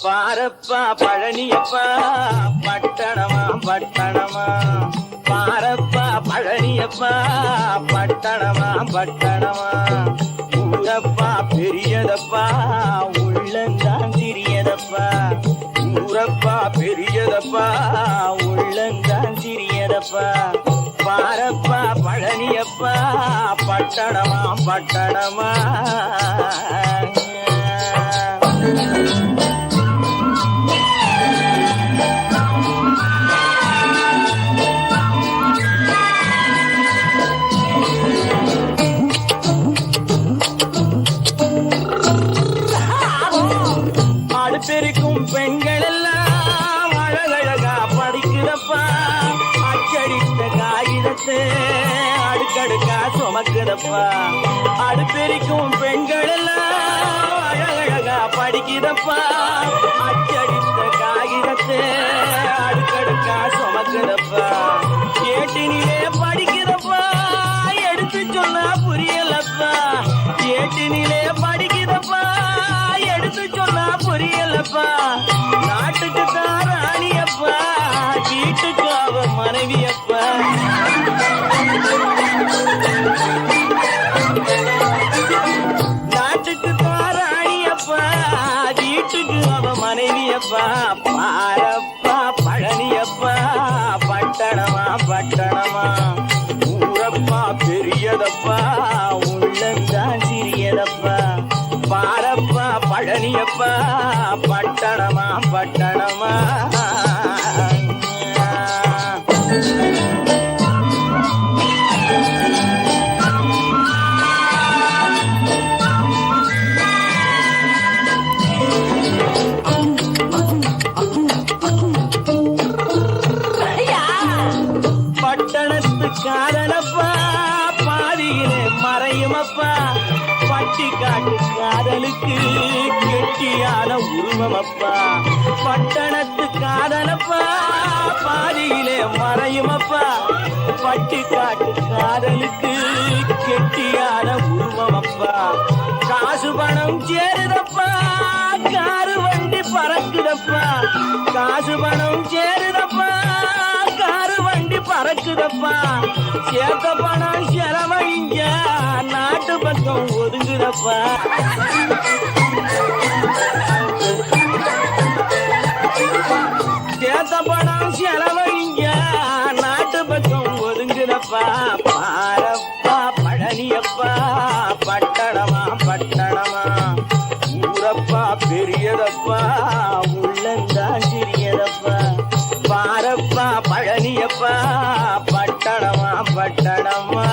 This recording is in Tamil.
பாரப்பா பழனியப்பா பட்டணமா பட்டணமா பாரப்பா பழனியப்பா பட்டணமா பட்டணமா ஊரப்பா பெரியதப்பா உள்ளந்தான் சிறியதப்பா ஊரப்பா பெரியதப்பா உள்ளந்தான் சிறியதப்பா பாரப்பா பழனியப்பா பட்டணமா பட்டணமா அடுப்பெருக்கும் பெண்கள் எல்லாம் அழகழகா படிக்கிறப்பா அச்சடித்த காகிதத்தை அடுக்கடுக்கா சுமக்குதப்பா அடுப்பெருக்கும் பெண்கள் எல்லாம் அழகழகா படிக்கிறப்பா அச்சடித்த காகிதத்தை அடுக்கடுக்கா சுமக்குதப்பா ஏட்டினிலே படிக்கிறப்பா எடுத்து சொன்னா புரியலப்பா ஏட்டினிலே படிக்கிறப்பா எடுத்து சொன்னா புரியலப்பா நாட்டுக்கு தான் ராணியப்பா வீட்டுக்கு அவ மனைவியப்பா நாட்டுக்கு தான் ராணியப்பா வீட்டுக்கு அவ மனைவியப்பா பாரப்பா பழனியப்பா பட்டணமா பட்டணமா ஊரப்பா பெரியதப்பா உள்ளந்தான் சிறியதப்பா பாரப்பா பழனியப்பா பட்டணமா பட்டணமா பட்டணத்து காதலப்பா பாதியிலே மறையுமப்பா பட்டி காட்டு காதலுக்கு கெட்டியான உருவமப்பா பட்டணத்து காதலப்பா பாதியிலே மறையுமப்பா பட்டி காட்டு காதலுக்கு கெட்டியான உருவமப்பா காசு பணம் சேருதப்பா காரு வண்டி பறக்குதப்பா காசு பணம் சேருதப்பா காரு வண்டி பறக்குதப்பா சேர்த்த பணம் செலவழிங்க நாட்டு பக்கம் ஒதுங்குதப்பா சேர்த்த பணம் செலவழிங்க நாட்டு பக்கம் ஒதுங்குதப்பா பாரப்பா பழனியப்பா பட்டணமா பட்டணமா ஊரப்பா பெரியதப்பா உள்ளந்தான் சிறியதப்பா பாரப்பா பழனியப்பா பட்டணமா பட்டணமா